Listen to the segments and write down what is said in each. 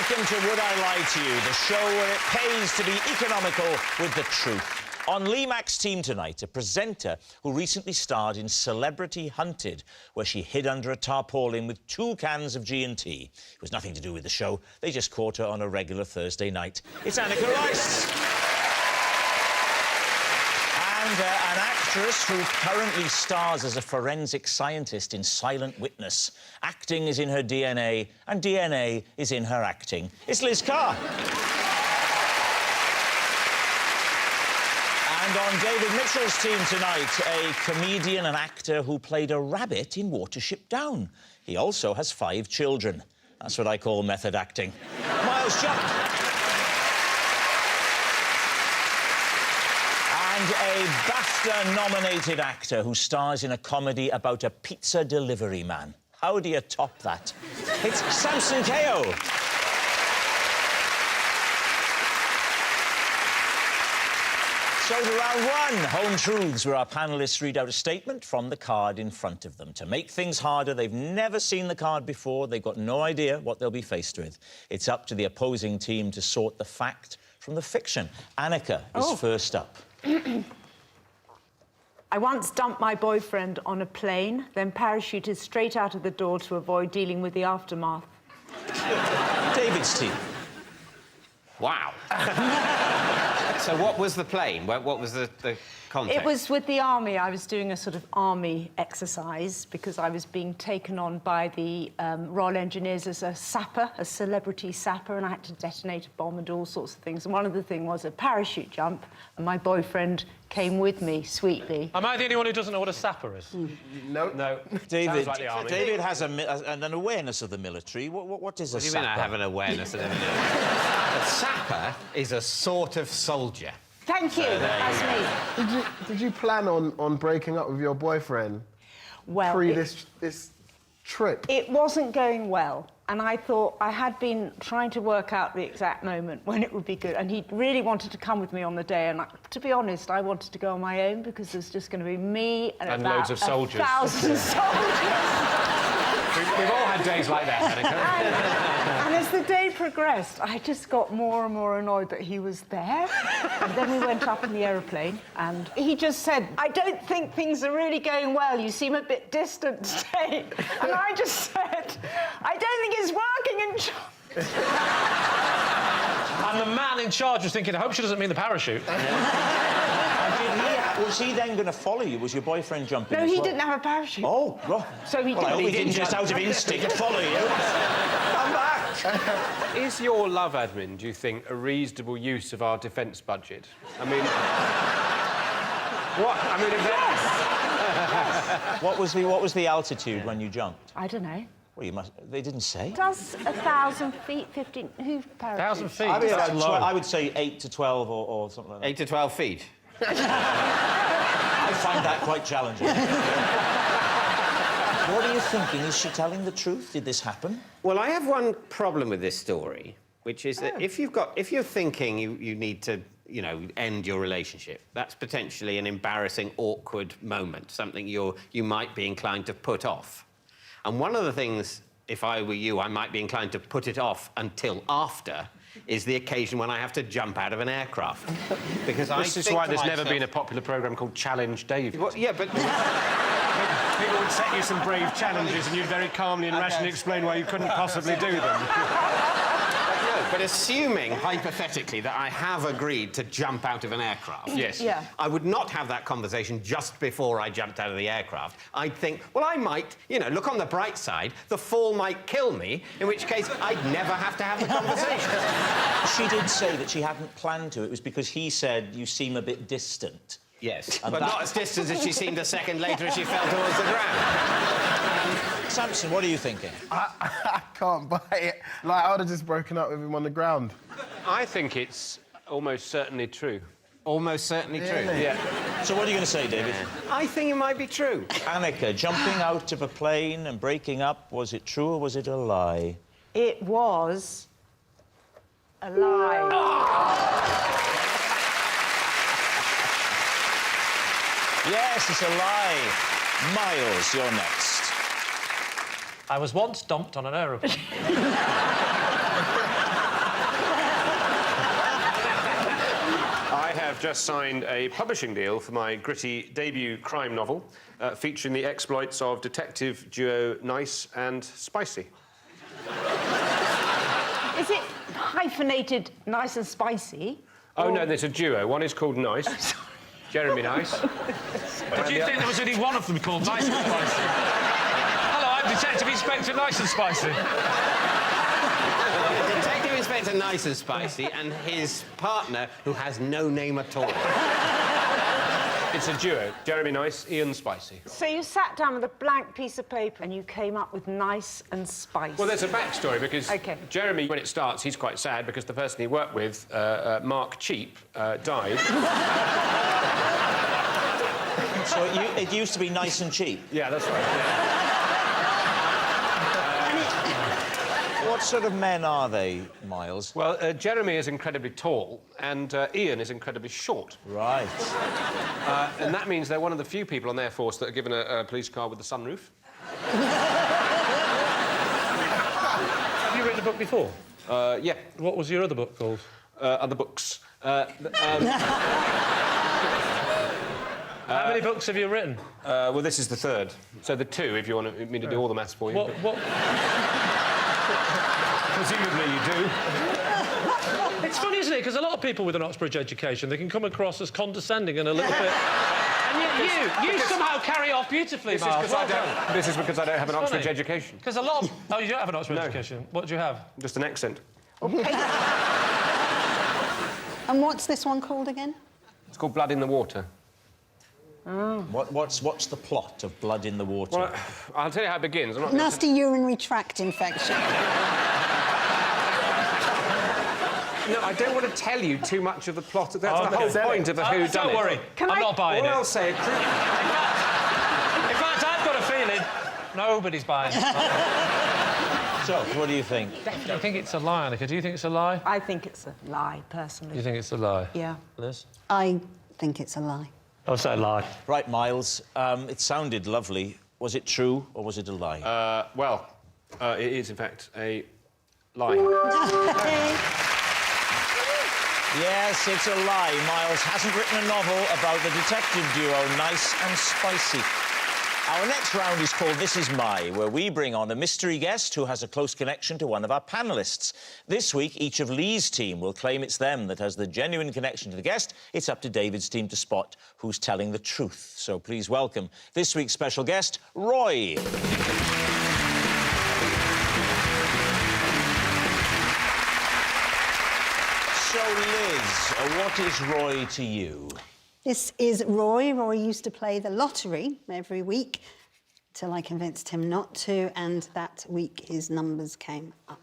Welcome to Would I Lie to You, the show where it pays to be economical with the truth. On Lee Mack's team tonight, a presenter who recently starred in Celebrity Hunted, where she hid under a tarpaulin with 2 cans of G&T. It was nothing to do with the show. They just caught her on a regular Thursday night. It's Annika Rice. And an actress who currently stars as a forensic scientist in Silent Witness. Acting is in her DNA, and DNA is in her acting. It's Liz Carr. And on David Mitchell's team tonight, a comedian and actor who played a rabbit in Watership Down. He also has 5 children. That's what I call method acting. Miles Jupp. And a BAFTA-nominated actor who stars in a comedy about a pizza delivery man. How do you top that? It's Samson Kayo. So to round 1, Home Truths, where our panellists read out a statement from the card in front of them. To make things harder, they've never seen the card before. They've got no idea what they'll be faced with. It's up to the opposing team to sort the fact from the fiction. Annika is first up. I once dumped my boyfriend on a plane, then parachuted straight out of the door to avoid dealing with the aftermath. David's team. Wow. So what was the plane? What was the context? It was with the army. I was doing a sort of army exercise because I was being taken on by the Royal Engineers as a sapper, a celebrity sapper, and I had to detonate a bomb and do all sorts of things. And one of the things was a parachute jump, and my boyfriend came with me sweetly. Am I the only one who doesn't know what a sapper is? No. No. David, like the army. David has an awareness of the military. What is a sapper? What do you mean I have an awareness of everything? A sapper is a sort of soldier. Thank you. That's me. Did you plan on breaking up with your boyfriend Well, this trip? it wasn't going well, and I thought I had been trying to work out the exact moment when it would be good, and he really wanted to come with me on the day, and to be honest, I wanted to go on my own because there's just going to be me and about loads of soldiers. 1,000 soldiers. We've all had days like that, Annika. And as the day progressed, I just got more and more annoyed that he was there. And then we went up in the aeroplane, and he just said, "I don't think things are really going well. You seem a bit distant today." And I just said, "I don't think it's working." And the man in charge was thinking, I hope she doesn't mean the parachute. Was he then going to follow you? Was your boyfriend jumping No, as he well? didn't have a parachute. Oh, right. So he Well, I hope he didn't. didn't just out of instinct follow you. Come back. Is your love admin, do you think, a reasonable use of our defence budget? I mean... what? I mean, if What was the altitude when you jumped? I don't know. Well, you must... They didn't say. Does 1,000 feet, 15... Who parachutes? 1,000 feet? I mean, That's low. I would say 8 to 12 or something like that. 8 to 12 feet. I find that quite challenging. What are you thinking? Is she telling the truth? Did this happen? Well, I have one problem with this story, which is that if you're thinking you need to, you know, end your relationship, that's potentially an embarrassing, awkward moment, something you might be inclined to put off. And one of the things, if I were you, I might be inclined to put it off until after, is the occasion when I have to jump out of an aircraft. Because This is why there's never been a popular programme called Challenge David. Well, yeah, but... People would set you some brave challenges and you'd very calmly and rationally explain why you couldn't possibly do them. But assuming, hypothetically, that I have agreed to jump out of an aircraft... Yes. Yeah. I would not have that conversation just before I jumped out of the aircraft. I'd think, well, I might, you know, look on the bright side, the fall might kill me, in which case I'd never have to have the conversation. She did say that she hadn't planned to. It was because he said, you seem a bit distant. Yes, but not as distant as she seemed a second later as she fell towards the ground. Samson, what are you thinking? I can't buy it. Like, I would have just broken up with him on the ground. I think it's almost certainly true. Almost certainly true. Yeah. So what are you going to say, David? I think it might be true. Annika, jumping out of a plane and breaking up, was it true or was it a lie? It was a lie. Yes, it's a lie. Miles, you're next. I was once dumped on an aeroplane. have just signed a publishing deal for my gritty debut crime novel, featuring the exploits of detective duo Nice and Spicy. Is it hyphenated nice and spicy? Oh, no, there's a duo. One is called Nice, Jeremy Nice. Did you think there was only one of them called Nice and Spicy? Hello, I'm Detective Inspector Nice and Spicy. Detective Inspector Nice and Spicy and his partner, who has no name at all. It's a duo. Jeremy Nice, Ian Spicy. So you sat down with a blank piece of paper and you came up with nice and spicy. Well, there's a backstory, because OK. Jeremy, when it starts, he's quite sad because the person he worked with, Mark Cheap, died. So it used to be nice and cheap. Yeah, that's right. Yeah. What sort of men are they, Miles? Well, Jeremy is incredibly tall, and Ian is incredibly short. Right. And that means they're one of the few people on their force that are given a police car with a sunroof. Have you written a book before? Yeah. What was your other book called? Other books. How many books have you written? Well, this is the third. So the two, if you want me to do all the maths for you. What? Presumably you do. It's funny, isn't it? Because a lot of people with an Oxbridge education, they can come across as condescending and a little bit... And yet you somehow carry off beautifully, Miles. This is because I don't have an Oxbridge funny. education. Because a lot of... Oh, you don't have an Oxbridge education? What do you have? Just an accent. And what's this one called again? It's called Blood in the Water. What's the plot of Blood in the Water? Well, I'll tell you how it begins. I'm not Nasty urinary tract infection. No, I don't want to tell you too much of the plot. That's the whole point of the whodunit. Don't worry, I'm not buying All it. I'll say... In fact, I've got a feeling nobody's buying it. So, what do you think? I think it's a lie, Annika. Do you think it's a lie? I think it's a lie, personally. You think it's a lie? Yeah. Liz? I think it's a lie. I'll say a lie. Right, Miles, it sounded lovely. Was it true or was it a lie? It is, in fact, a lie. Yes, it's a lie. Miles hasn't written a novel about the detective duo Nice and Spicy. Our next round is called This Is My, where we bring on a mystery guest who has a close connection to one of our panellists. This week, each of Lee's team will claim it's them that has the genuine connection to the guest. It's up to David's team to spot who's telling the truth. So please welcome this week's special guest, Roy. So, Liz, what is Roy to you? This is Roy. Roy used to play the lottery every week till I convinced him not to, and that week his numbers came up.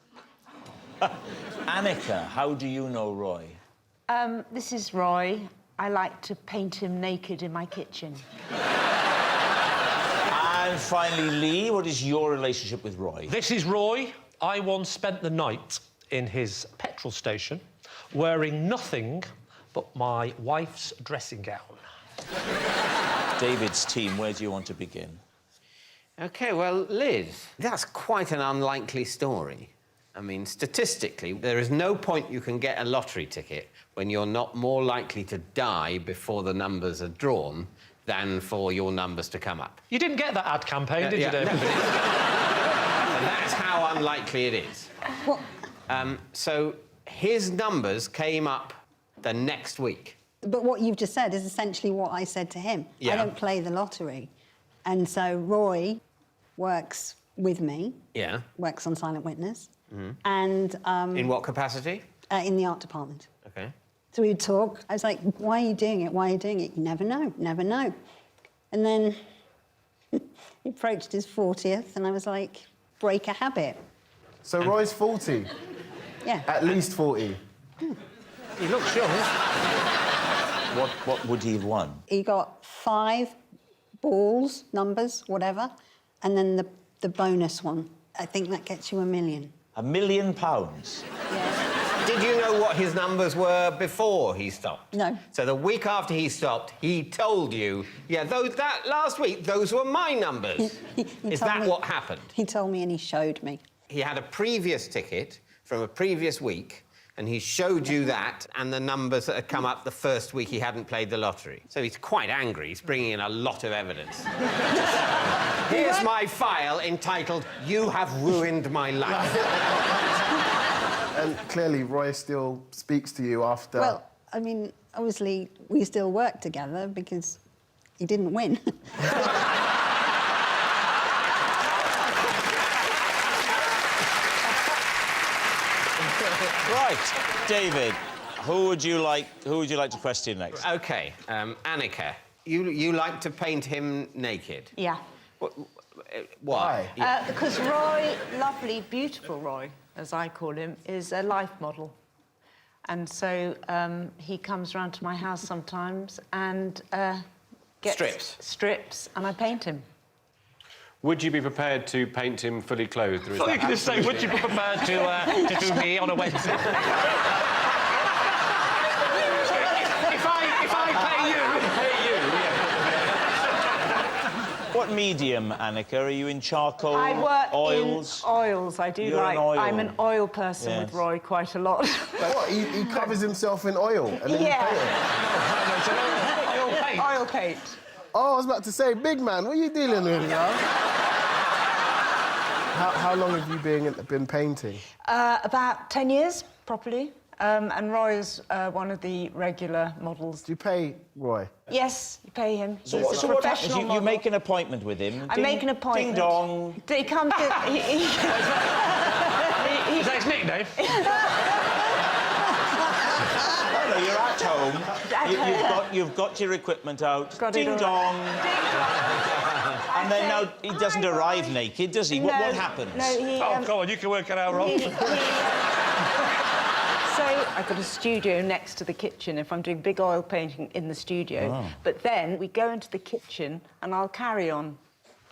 Annika, how do you know Roy? This is Roy. I like to paint him naked in my kitchen. And finally, Lee, what is your relationship with Roy? This is Roy. I once spent the night in his petrol station wearing nothing but my wife's dressing gown. David's team, where do you want to begin? OK, well, Liz, that's quite an unlikely story. I mean, statistically, there is no point you can get a lottery ticket when you're not more likely to die before the numbers are drawn than for your numbers to come up. You didn't get that ad campaign, did you, David? No, and that's how unlikely it is. What? So his numbers came up the next week. But what you've just said is essentially what I said to him. Yeah. I don't play the lottery. And so Roy works with me. Yeah. Works on Silent Witness. And... In what capacity? in the art department. OK. So we would talk. I was like, why are you doing it? Why are you doing it? You never know, never know. And then he approached his 40th, and I was like, break a habit. So Roy's 40? Yeah. At least 40? He looks young. What would he have won? He got 5 balls, numbers, whatever, and then the bonus one. I think that gets you £1 million. £1 million? Yeah. Did you know what his numbers were before he stopped? No. So the week after he stopped, he told you, yeah, that last week, those were my numbers. He Is told that me- what happened? He told me and he showed me. He had a previous ticket from a previous week and he showed you that and the numbers that had come up the first week he hadn't played the lottery. So he's quite angry. He's bringing in a lot of evidence. Here's my file entitled, "You have ruined my life." And clearly, Roy still speaks to you after... Well, I mean, obviously, we still work together because he didn't win. Right, David, who would you like to question next? OK, Annika, you like to paint him naked? Yeah. Why? Because Roy, lovely, beautiful Roy, as I call him, is a life model. And so he comes round to my house sometimes and gets... Strips, and I paint him. Would you be prepared to paint him fully clothed? Or is I thought you that were going to say, would you be prepared to do me on a Wednesday? if I pay you... What medium, Annika? Are you in charcoal, I work oils? in oils. I do You're like... an oil. I'm an oil person Yes. with Roy quite a lot. What, he covers himself in oil and then you paint it? Oil paint. Oil paint. Oh, I was about to say, big man, what are you dealing with, now? How long have you been painting? About 10 years, properly. And Roy is one of the regular models. Do you pay Roy? Yes, you pay him. So He's a what professional happens? You model. make an appointment with him. I make an appointment. Ding dong. He comes to... Is that his nickname? No, you're at home. You've got your equipment out. Got it Ding all dong. right. And then now he doesn't arrive naked, does he? What No, happens? No, he... Oh, go on, you can work it out, Rob. So I've got a studio next to the kitchen if I'm doing big oil painting in the studio. Oh. But then we go into the kitchen and I'll carry on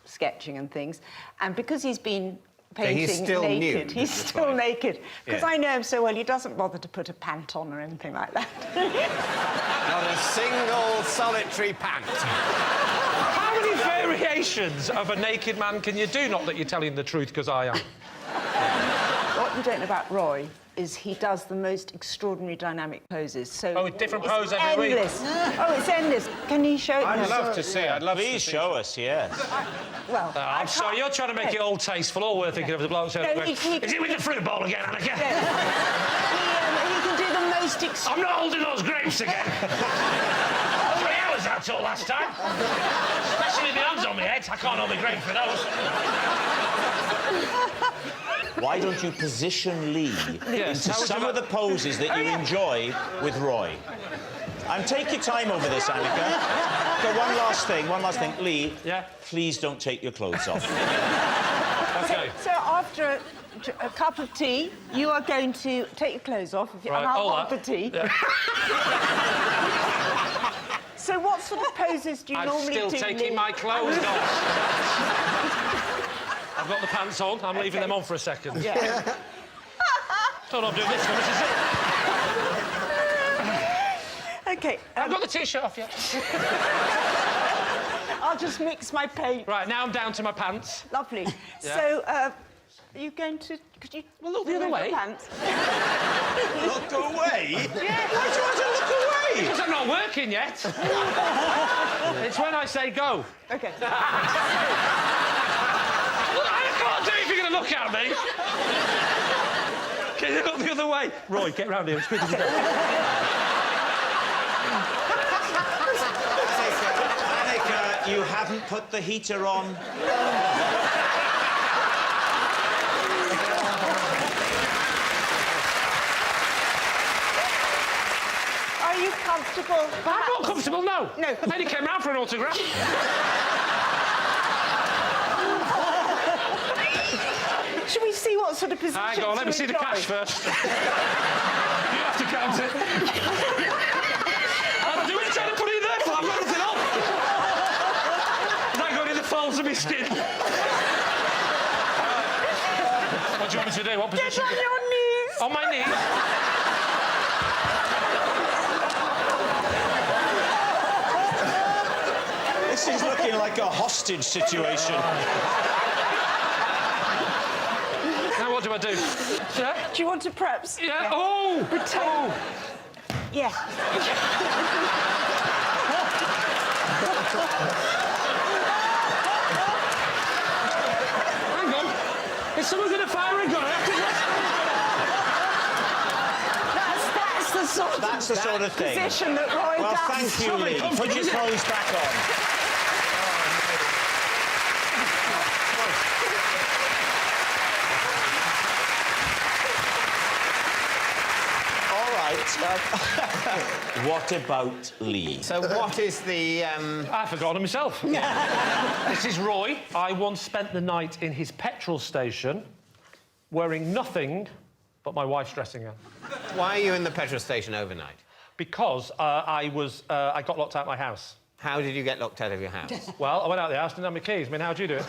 sketching and things. And because he's been painting he's still naked, nude he's at this still point. naked. Because Yeah. I know him so well, he doesn't bother to put a pant on or anything like that. Not a single solitary pant. How many variations of a naked man can you do? Not that you're telling the truth, because I am. What you don't know about Roy is he does the most extraordinary dynamic poses. So Oh, different it's pose every week? endless. Oh, it's endless. Can you show it? I'd No. love to see it. I'd love to Please see show us, yes. Well, I I'm sorry, can't- you're trying to make it all tasteful. All we're thinking of the blokes. No, Is he- it with the fruit bowl again, Annika? He can do the most I'm not holding those grapes again. 3 hours that's all last time. Especially with my hands on my head. I can't hold my grapes for those. Why don't you position Lee Yes, into how would some you of the poses that you enjoy with Roy? And take your time over this, Annika. Okay, one last thing. Lee, Yeah? please don't take your clothes off. OK. So after a cup of tea, you are going to take your clothes off and Right, I'll hold hold the that. tea. Yeah. So what sort of poses do you I'm normally still do, taking Lee? my clothes off. I've got the pants on. I'm leaving them on for a second. Yeah. Thought I'd do this one. This is it. OK, I've got the T-shirt off yet. I'll just mix my paint. Right, now I'm down to my pants. Lovely. Yeah. So, are you going to... Could you... Well, look the other remove way. your pants? Look away? Why do you want to look away? Because I'm not working yet. It's when I say go. OK. Look, I can't do it if you're going to look at me. Can you look the other way? Roy, get round here as quick as you can. Annika, you haven't put the heater on. Are you comfortable? I'm not comfortable, no. No. The lady came round for an autograph. Should we see what sort of position Hang on, let me see the cash first. You have to count it. I'm doing trying to put it in there, but I've got nothing on. Is that going in the folds of my skin? What do you want me to do? What Get position? on your knees. On my knees. This is looking like a hostage situation. Now, what what do I do? Sir? Do you want to preps? Yeah. Oh! Oh! Yeah. Hang on. Is someone going to fire a gun? That's the sort of thing. position that Roy Well, does. thank you, Lee. Put your clothes back on. All right. What about Lee? So what is the... I've forgotten myself. This is Roy. I once spent the night in his petrol station wearing nothing but my wife's dressing gown. Why are you in the petrol station overnight? Because I got locked out of my house. How did you get locked out of your house? Well, I went out of the house, didn't have my keys. I mean, how'd you do it?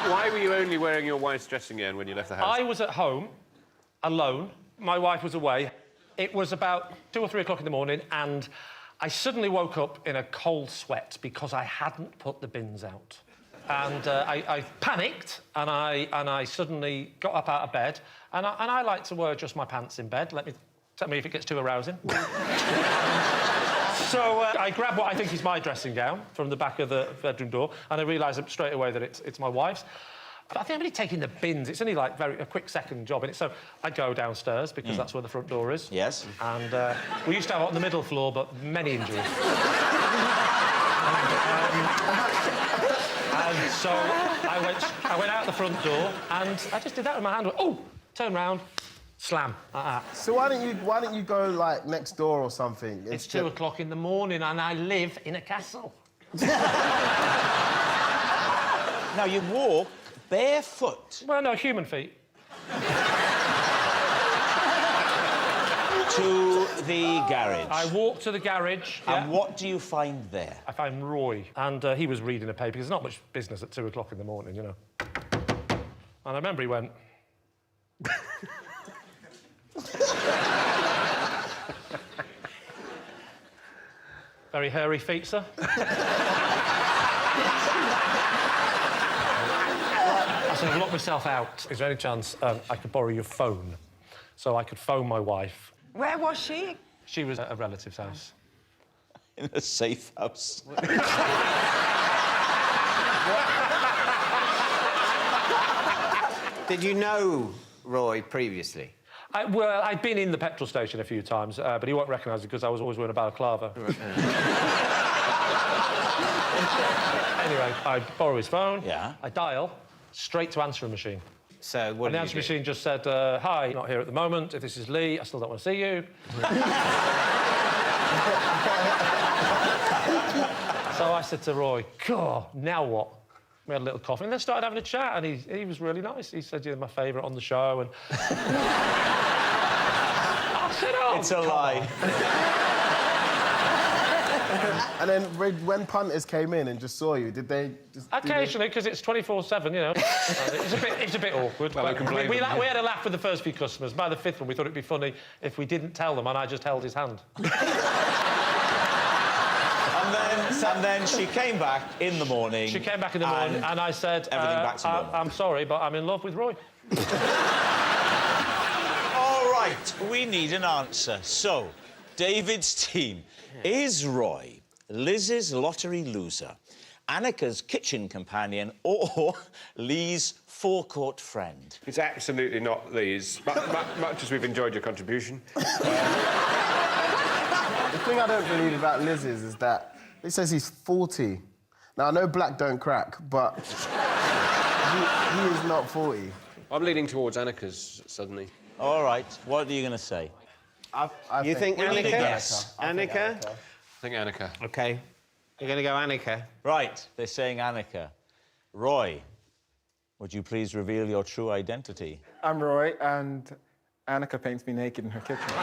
Why were you only wearing your wife's dressing gown when you left the house? I was at home, alone. My wife was away. It was about 2 or 3 o'clock in the morning, and I suddenly woke up in a cold sweat because I hadn't put the bins out. And I panicked, and I suddenly got up out of bed, and I like to wear just my pants in bed. Tell me if it gets too arousing. So I grab what I think is my dressing gown from the back of the bedroom door, and I realise straight away that it's my wife's. But I think I'm only taking the bins. It's only like a quick second job in it. So I go downstairs because that's where the front door is. Yes. And we used to have it on the middle floor, but many injuries. And so I went out the front door, and I just did that with my hand. Oh, turn round, slam, like that. So why don't you go, like, next door or something? It's 2 o'clock in the morning, and I live in a castle. Now, you walk barefoot Well, no, human feet. to the garage. I walked to the garage. And what do you find there? I found Roy, and he was reading a paper, because there's not much business at 2 o'clock in the morning, you know. And I remember he went... Very hairy feet, sir. I said, I've locked myself out. Is there any chance I could borrow your phone? So I could phone my wife. Where was she? She was at a relative's house. In a safe house. Did you know Roy previously? Well, I'd been in the petrol station a few times, but he won't recognise it because I was always wearing a balaclava. Anyway, I borrow his phone. Yeah. I dial straight to answering machine. So what And the did answering you do? machine just said, hi, not here at the moment. If this is Lee, I still don't want to see you. So I said to Roy, God, now what? We had a little coffee and then started having a chat, and he was really nice. He said, you're my favourite on the show, and... I said, oh, It's a lie. And then when punters came in and just saw you, did they just... Occasionally, because it's 24/7, you know. It's a bit awkward. Well, but I can blame we them, yeah. had a laugh with the first few customers. By the 5th one, we thought it'd be funny if we didn't tell them and I just held his hand. And then she came back in the morning. She came back in the morning and I said, everything back to normal. I'm sorry, but I'm in love with Roy. All right, we need an answer. So, David's team, is Roy Liz's lottery loser, Annika's kitchen companion, or Lee's forecourt friend? It's absolutely not Lee's, much as we've enjoyed your contribution. The thing I don't believe about Liz is that it says he's 40. Now, I know black don't crack, but he is not 40. I'm leaning towards Annika's suddenly. All right, what are you going to say? You think we need a Annika? guess. Annika? I think Annika. OK. You're going to go Annika? Right, they're saying Annika. Roy, would you please reveal your true identity? I'm Roy, and Annika paints me naked in her kitchen.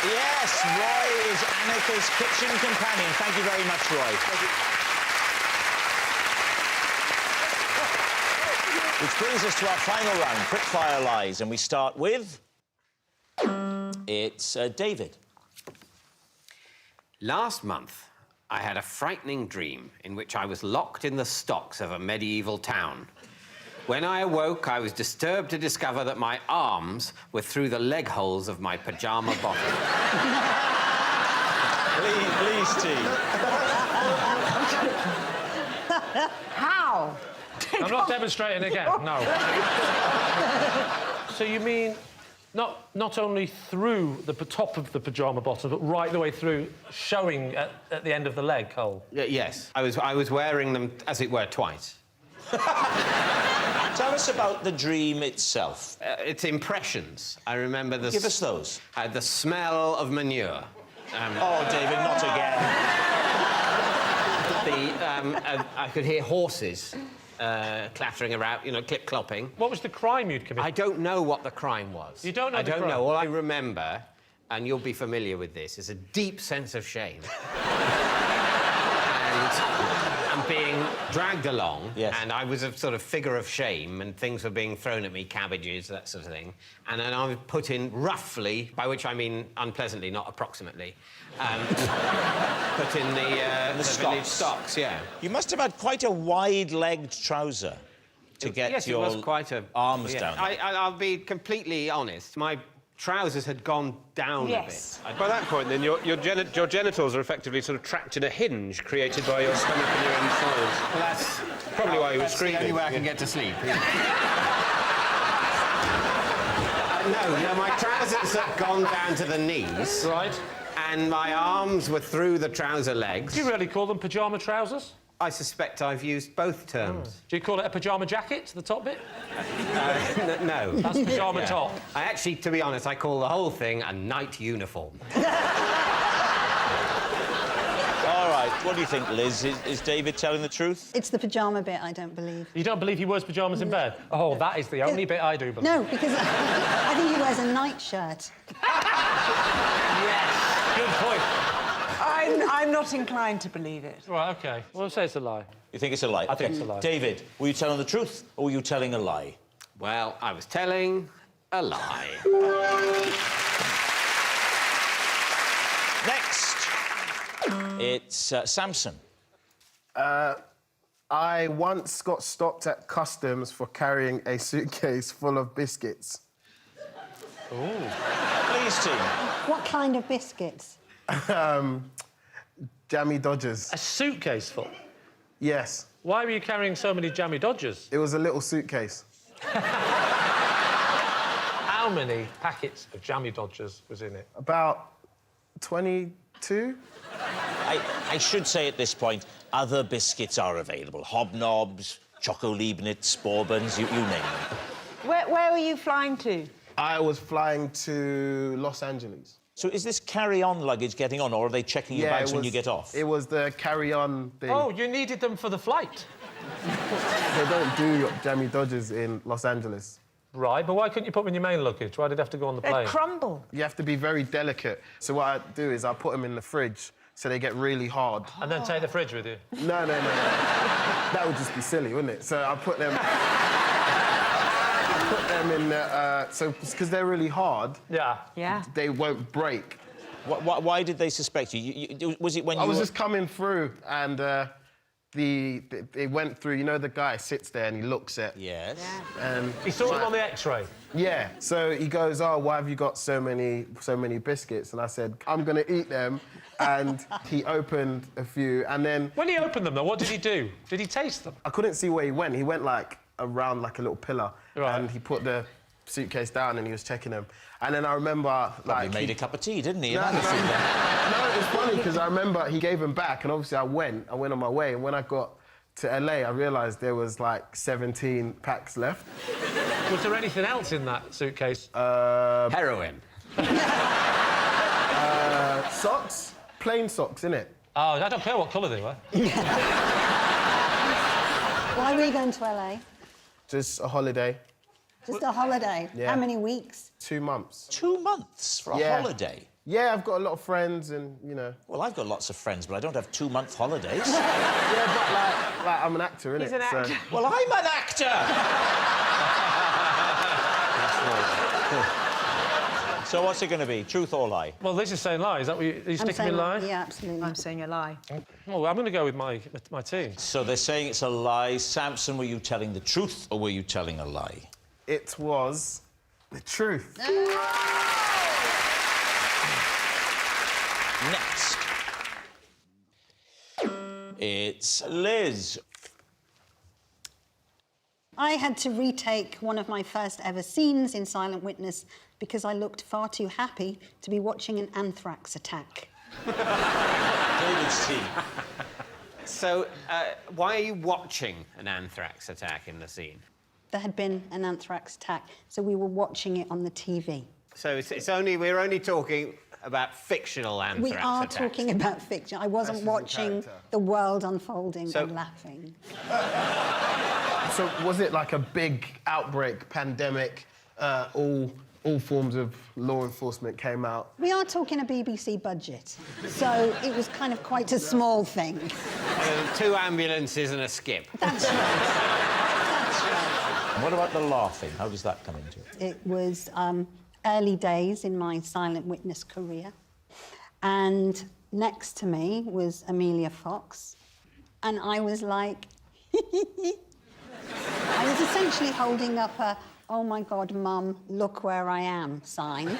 Yes, Roy is Annika's kitchen companion. Thank you very much, Roy. Which brings us to our final round, quickfire lies, and we start with... It's David. Last month, I had a frightening dream in which I was locked in the stocks of a medieval town. When I awoke, I was disturbed to discover that my arms were through the leg holes of my pyjama bottom. Please, team. How? I'm not demonstrating again, no. So you mean not only through the top of the pyjama bottom, but right the way through, showing at the end of the leg hole? Yes. I was wearing them, as it were, twice. Tell us about the dream itself. It's impressions. I remember the... Give us those. The smell of manure. Oh, David, not again. I could hear horses clattering around, you know, clip-clopping. What was the crime you'd committed? I don't know what the crime was. You don't know I the don't crime? know. All I remember, and you'll be familiar with this, is a deep sense of shame. and being dragged along, yes. and I was a sort of figure of shame, and things were being thrown at me, cabbages, that sort of thing. And then I was put in roughly, by which I mean unpleasantly, not approximately, put in the village stocks, yeah. You must have had quite a wide-legged trouser to get yes, your it was quite a, arms yeah. down. I'll be completely honest. My trousers had gone down Yes. a bit. By that point, then, your genitals are effectively sort of trapped in a hinge created by your stomach and your insides. Well, that's Probably why you were that's screaming. the only way I can get to sleep. No, my trousers had gone down to the knees. Right. And my arms were through the trouser legs. Do you really call them pyjama trousers? I suspect I've used both terms. Do you call it a pyjama jacket, the top bit? No. That's pyjama Yeah. top. I actually, to be honest, I call the whole thing a night uniform. All right, what do you think, Liz? Is David telling the truth? It's the pyjama bit I don't believe. You don't believe he wears pyjamas in bed? Oh, that is the only bit I do believe. No, because I think he wears a nightshirt. Yes, good point. I'm not inclined to believe it. Right, OK. Well, say it's a lie. You think it's a lie? I think it's a lie. David, were you telling the truth or were you telling a lie? Well, I was telling a lie. Next, it's Samson. I once got stopped at customs for carrying a suitcase full of biscuits. Please, team. What kind of biscuits? Jammy Dodgers. A suitcase full? Yes. Why were you carrying so many jammy Dodgers? It was a little suitcase. How many packets of jammy Dodgers was in it? About 22? I should say at this point, other biscuits are available. Hobnobs, Choco Leibniz, Bourbons, you name them. Where were you flying to? I was flying to Los Angeles. So is this carry-on luggage getting on, or are they checking your bags when you get off? It was the carry-on thing. Oh, you needed them for the flight? They don't do Jammy Dodgers in Los Angeles. Right, but why couldn't you put them in your main luggage? Why did they have to go on the They plane? crumble. You have to be very delicate. So what I do is I put them in the fridge so they get really hard. And then take the fridge with you? No. That would just be silly, wouldn't it? So I put them... in the... so, because they're really hard... Yeah. Yeah. They won't break. Why did they suspect you? Was it when you I was just coming through and they went through... You know, the guy sits there and he looks at... Yes. And He saw them on the X-ray? yeah. So he goes, oh, why have you got so many biscuits? And I said, I'm going to eat them. And he opened a few and then... When he opened them, though, what did he do? Did he taste them? I couldn't see where he went. He went, like, around like a little pillar. Right. And he put the suitcase down and he was checking them. And then I remember, Probably like... made a cup of tea, didn't he? No, it's funny, because I remember he gave them back, and obviously I went on my way, and when I got to LA, I realised there was, like, 17 packs left. Was there anything else in that suitcase? Heroin. Socks? Plain socks, innit? Oh, I don't care what colour they were. Why were you going to LA? Just a holiday. Just a holiday? Yeah. How many weeks? 2 months. 2 months for a holiday? Yeah, I've got a lot of friends and, you know... Well, I've got lots of friends, but I don't have 2-month holidays. Yeah, but, like I'm an actor, innit? He's an actor. Well, I'm an actor! So what's it going to be? Truth or lie? Well, this is saying lie. Is that what you I'm sticking saying with lie? Yeah, absolutely. I'm saying a lie. Oh, I'm going to go with my team. So they're saying it's a lie. Samson, were you telling the truth or were you telling a lie? It was the truth. Next. It's Liz. I had to retake one of my first ever scenes in Silent Witness because I looked far too happy to be watching an anthrax attack. David's team. So, why are you watching an anthrax attack in the scene? There had been an anthrax attack, so we were watching it on the TV. So we're only talking about fictional anthrax We are attacks. talking about fiction. I wasn't This is in watching character. the world unfolding So- and laughing. So was it like a big outbreak, pandemic, all forms of law enforcement came out? We are talking a BBC budget, so it was kind of quite a small thing. 2 ambulances and a skip. That's right. That's right. And what about the laughing? How does that come into it? It was early days in my Silent Witness career, and next to me was Amelia Fox, and I was like, I was essentially holding up a "Oh my God, Mum, look where I am" sign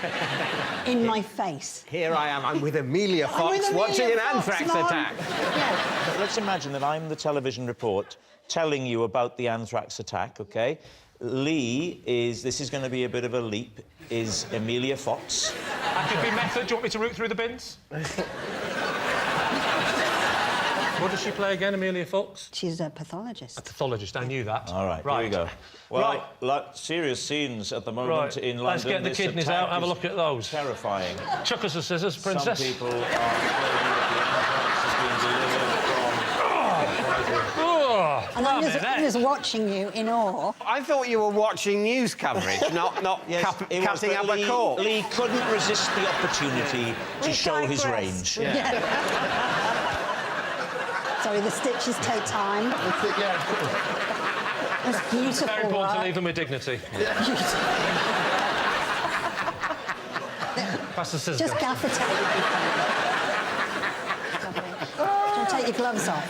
in my face. Here I am, I'm with Amelia I'm Fox with Amelia watching an Fox, anthrax Mum. attack. Yeah. Let's imagine that I'm the television report telling you about the anthrax attack, OK? Lee this is going to be a bit of a leap, is Amelia Fox. And could be method. Do you want me to root through the bins? What does she play again, Amelia Fox? She's a pathologist. A pathologist, I knew that. All right, here we go. Well, serious scenes at the moment in London. Let's get the This kidneys attack out, have a is look at those. Terrifying. Chuck us the scissors, princess. Some people are claiming that the anthrax has been delivered from... Oh, And I was watching you in awe. I thought you were watching news coverage, not Yes, it was, cutting but up a call. Lee couldn't resist the opportunity to We show his digress. range. Yeah. Sorry, the stitches take time. It's beautiful. very important to work. leave them with dignity. Pass the scissors. Just gaffer tape would be fine. Lovely. Do you want to take your gloves off?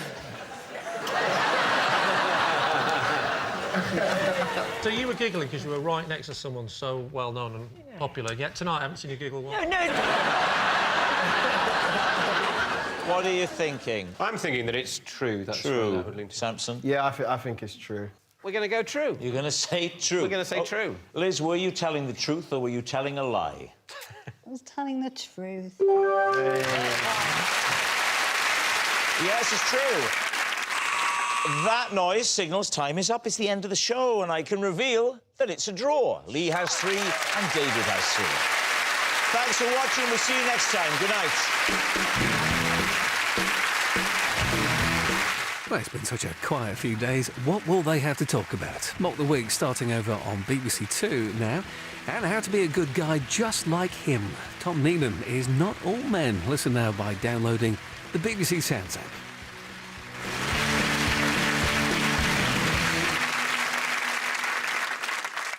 So you were giggling because you were right next to someone so well known and popular. Yet tonight I haven't seen you giggle once. What are you thinking? I'm thinking that it's true. That's what I True. would lean to. Samson? Yeah, I think it's true. We're going to go true. You're going to say true? We're going to say true. Liz, were you telling the truth or were you telling a lie? I was telling the truth. Yes, it's true. That noise signals time is up. It's the end of the show, and I can reveal that it's a draw. Lee has 3 and David has 3. Thanks for watching. We'll see you next time. Good night. Well, it's been such a quiet few days. What will they have to talk about? Mock the Week starting over on BBC Two now. And how to be a good guy just like him. Tom Neenan is Not All Men. Listen now by downloading the BBC Sounds app.